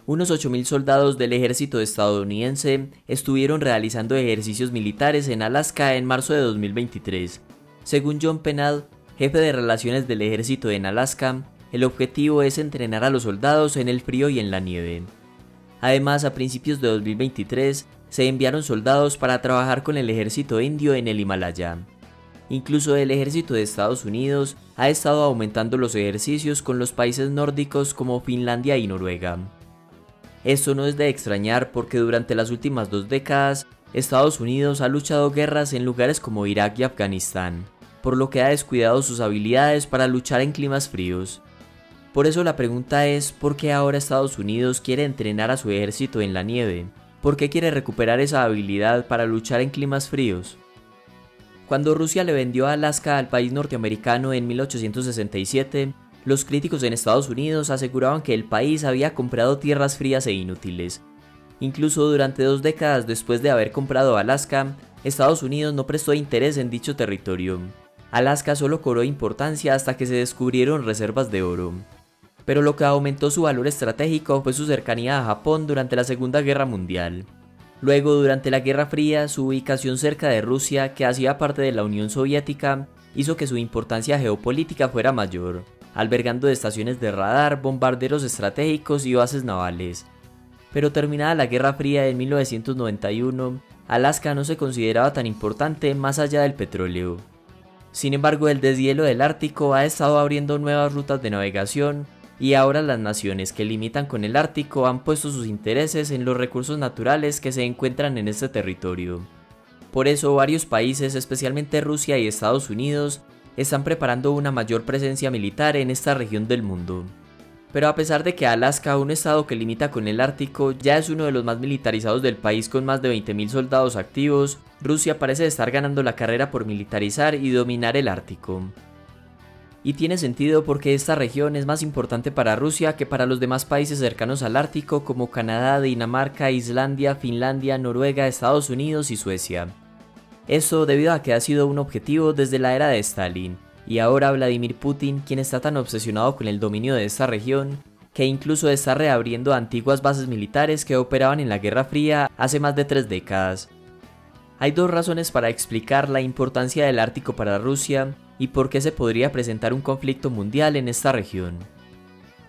Unos 8.000 soldados del ejército estadounidense estuvieron realizando ejercicios militares en Alaska en marzo de 2023. Según John Pennell, jefe de relaciones del ejército en Alaska, el objetivo es entrenar a los soldados en el frío y en la nieve. Además, a principios de 2023, se enviaron soldados para trabajar con el ejército indio en el Himalaya. Incluso el ejército de Estados Unidos ha estado aumentando los ejercicios con los países nórdicos como Finlandia y Noruega. Esto no es de extrañar porque durante las últimas 2 décadas, Estados Unidos ha luchado guerras en lugares como Irak y Afganistán, por lo que ha descuidado sus habilidades para luchar en climas fríos. Por eso la pregunta es, ¿por qué ahora Estados Unidos quiere entrenar a su ejército en la nieve? ¿Por qué quiere recuperar esa habilidad para luchar en climas fríos? Cuando Rusia le vendió Alaska al país norteamericano en 1867, los críticos en Estados Unidos aseguraban que el país había comprado tierras frías e inútiles. Incluso durante 2 décadas después de haber comprado Alaska, Estados Unidos no prestó interés en dicho territorio. Alaska solo cobró importancia hasta que se descubrieron reservas de oro. Pero lo que aumentó su valor estratégico fue su cercanía a Japón durante la Segunda Guerra Mundial. Luego, durante la Guerra Fría, su ubicación cerca de Rusia, que hacía parte de la Unión Soviética, hizo que su importancia geopolítica fuera mayor, albergando estaciones de radar, bombarderos estratégicos y bases navales. Pero terminada la Guerra Fría en 1991, Alaska no se consideraba tan importante más allá del petróleo. Sin embargo, el deshielo del Ártico ha estado abriendo nuevas rutas de navegación, y ahora las naciones que limitan con el Ártico han puesto sus intereses en los recursos naturales que se encuentran en este territorio. Por eso varios países, especialmente Rusia y Estados Unidos, están preparando una mayor presencia militar en esta región del mundo. Pero a pesar de que Alaska, un estado que limita con el Ártico, ya es uno de los más militarizados del país con más de 20.000 soldados activos, Rusia parece estar ganando la carrera por militarizar y dominar el Ártico. Y tiene sentido porque esta región es más importante para Rusia que para los demás países cercanos al Ártico como Canadá, Dinamarca, Islandia, Finlandia, Noruega, Estados Unidos y Suecia. Esto debido a que ha sido un objetivo desde la era de Stalin, y ahora Vladimir Putin, quien está tan obsesionado con el dominio de esta región, que incluso está reabriendo antiguas bases militares que operaban en la Guerra Fría hace más de 3 décadas. Hay 2 razones para explicar la importancia del Ártico para Rusia y por qué se podría presentar un conflicto mundial en esta región.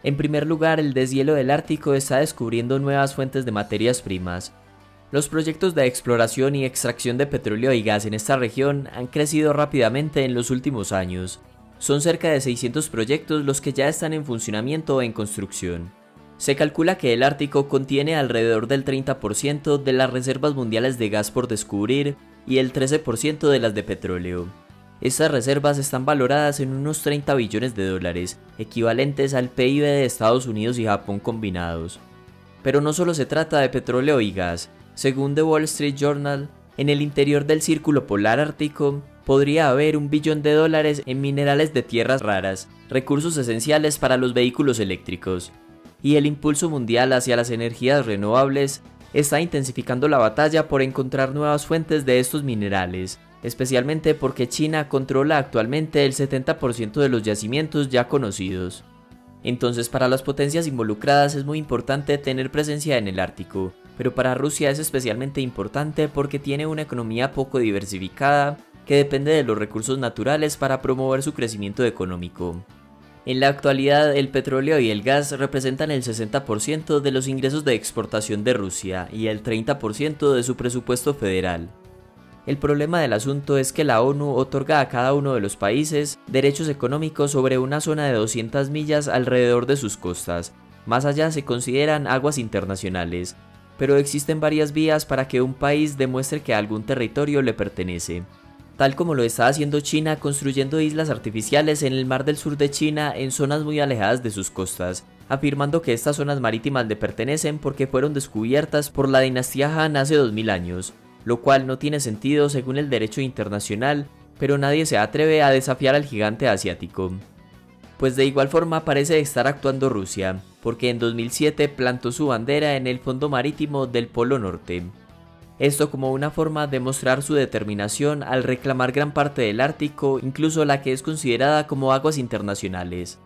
En primer lugar, el deshielo del Ártico está descubriendo nuevas fuentes de materias primas. Los proyectos de exploración y extracción de petróleo y gas en esta región han crecido rápidamente en los últimos años. Son cerca de 600 proyectos los que ya están en funcionamiento o en construcción. Se calcula que el Ártico contiene alrededor del 30% de las reservas mundiales de gas por descubrir y el 13% de las de petróleo. Estas reservas están valoradas en unos 30 billones de dólares, equivalentes al PIB de Estados Unidos y Japón combinados. Pero no solo se trata de petróleo y gas. Según The Wall Street Journal, en el interior del Círculo Polar Ártico podría haber $1 billón en minerales de tierras raras, recursos esenciales para los vehículos eléctricos. Y el impulso mundial hacia las energías renovables está intensificando la batalla por encontrar nuevas fuentes de estos minerales, especialmente porque China controla actualmente el 70% de los yacimientos ya conocidos. Entonces, para las potencias involucradas es muy importante tener presencia en el Ártico, pero para Rusia es especialmente importante porque tiene una economía poco diversificada que depende de los recursos naturales para promover su crecimiento económico. En la actualidad, el petróleo y el gas representan el 60% de los ingresos de exportación de Rusia y el 30% de su presupuesto federal. El problema del asunto es que la ONU otorga a cada uno de los países derechos económicos sobre una zona de 200 millas alrededor de sus costas. Más allá se consideran aguas internacionales, pero existen varias vías para que un país demuestre que algún territorio le pertenece. Tal como lo está haciendo China construyendo islas artificiales en el mar del sur de China en zonas muy alejadas de sus costas, afirmando que estas zonas marítimas le pertenecen porque fueron descubiertas por la dinastía Han hace 2000 años. Lo cual no tiene sentido según el derecho internacional, pero nadie se atreve a desafiar al gigante asiático. Pues de igual forma parece estar actuando Rusia, porque en 2007 plantó su bandera en el fondo marítimo del Polo Norte. Esto como una forma de mostrar su determinación al reclamar gran parte del Ártico, incluso la que es considerada como aguas internacionales.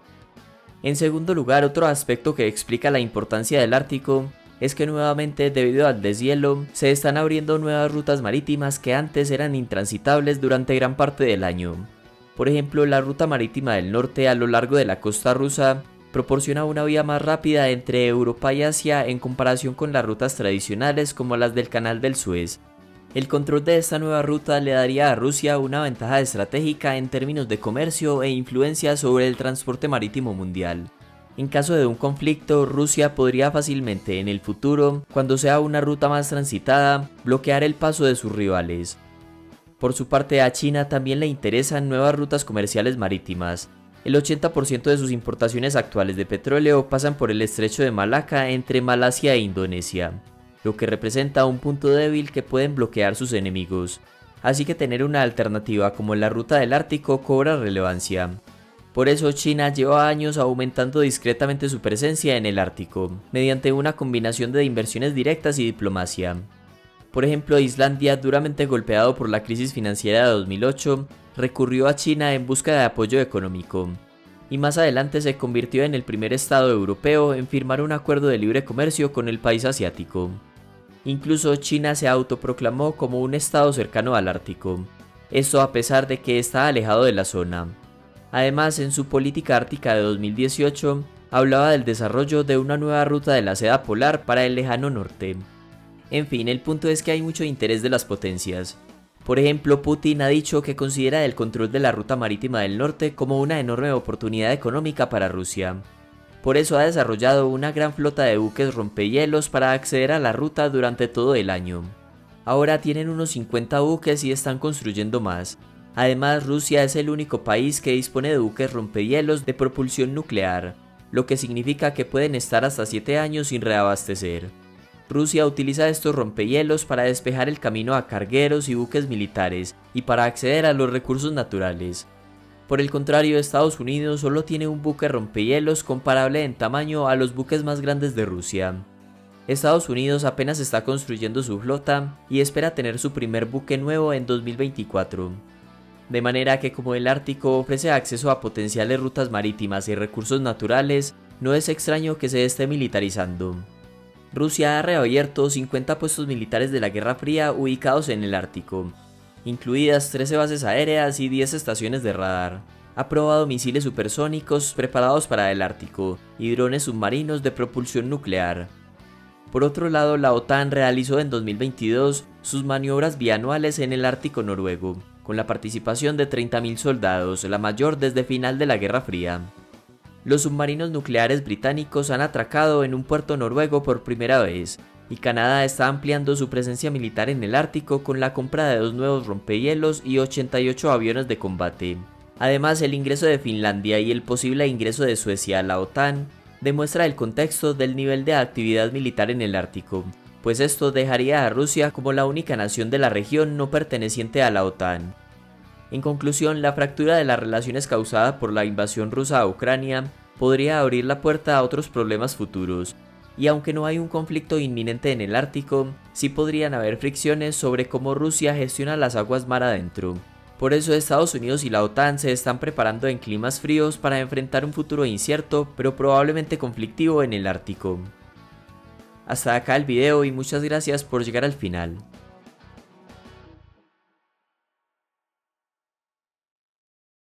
En segundo lugar, otro aspecto que explica la importancia del Ártico es que nuevamente, debido al deshielo, se están abriendo nuevas rutas marítimas que antes eran intransitables durante gran parte del año. Por ejemplo, la ruta marítima del norte a lo largo de la costa rusa proporciona una vía más rápida entre Europa y Asia en comparación con las rutas tradicionales como las del Canal del Suez. El control de esta nueva ruta le daría a Rusia una ventaja estratégica en términos de comercio e influencia sobre el transporte marítimo mundial. En caso de un conflicto, Rusia podría fácilmente en el futuro, cuando sea una ruta más transitada, bloquear el paso de sus rivales. Por su parte, a China también le interesan nuevas rutas comerciales marítimas. El 80% de sus importaciones actuales de petróleo pasan por el estrecho de Malaca entre Malasia e Indonesia, lo que representa un punto débil que pueden bloquear sus enemigos. Así que tener una alternativa como la ruta del Ártico cobra relevancia. Por eso China lleva años aumentando discretamente su presencia en el Ártico, mediante una combinación de inversiones directas y diplomacia. Por ejemplo, Islandia, duramente golpeado por la crisis financiera de 2008, recurrió a China en busca de apoyo económico, y más adelante se convirtió en el primer estado europeo en firmar un acuerdo de libre comercio con el país asiático. Incluso China se autoproclamó como un estado cercano al Ártico, esto a pesar de que está alejado de la zona. Además, en su política ártica de 2018, hablaba del desarrollo de una nueva ruta de la seda polar para el lejano norte. En fin, el punto es que hay mucho interés de las potencias. Por ejemplo, Putin ha dicho que considera el control de la ruta marítima del norte como una enorme oportunidad económica para Rusia. Por eso ha desarrollado una gran flota de buques rompehielos para acceder a la ruta durante todo el año. Ahora tienen unos 50 buques y están construyendo más. Además, Rusia es el único país que dispone de buques rompehielos de propulsión nuclear, lo que significa que pueden estar hasta 7 años sin reabastecer. Rusia utiliza estos rompehielos para despejar el camino a cargueros y buques militares y para acceder a los recursos naturales. Por el contrario, Estados Unidos solo tiene un buque rompehielos comparable en tamaño a los buques más grandes de Rusia. Estados Unidos apenas está construyendo su flota y espera tener su primer buque nuevo en 2024. De manera que como el Ártico ofrece acceso a potenciales rutas marítimas y recursos naturales, no es extraño que se esté militarizando. Rusia ha reabierto 50 puestos militares de la Guerra Fría ubicados en el Ártico, incluidas 13 bases aéreas y 10 estaciones de radar. Ha probado misiles supersónicos preparados para el Ártico y drones submarinos de propulsión nuclear. Por otro lado, la OTAN realizó en 2022 sus maniobras bianuales en el Ártico noruego, con la participación de 30.000 soldados, la mayor desde final de la Guerra Fría. Los submarinos nucleares británicos han atracado en un puerto noruego por primera vez, y Canadá está ampliando su presencia militar en el Ártico con la compra de 2 nuevos rompehielos y 88 aviones de combate. Además, el ingreso de Finlandia y el posible ingreso de Suecia a la OTAN demuestra el contexto del nivel de actividad militar en el Ártico, pues esto dejaría a Rusia como la única nación de la región no perteneciente a la OTAN. En conclusión, la fractura de las relaciones causada por la invasión rusa a Ucrania podría abrir la puerta a otros problemas futuros, y aunque no hay un conflicto inminente en el Ártico, sí podrían haber fricciones sobre cómo Rusia gestiona las aguas mar adentro. Por eso Estados Unidos y la OTAN se están preparando en climas fríos para enfrentar un futuro incierto pero probablemente conflictivo en el Ártico. Hasta acá el video y muchas gracias por llegar al final.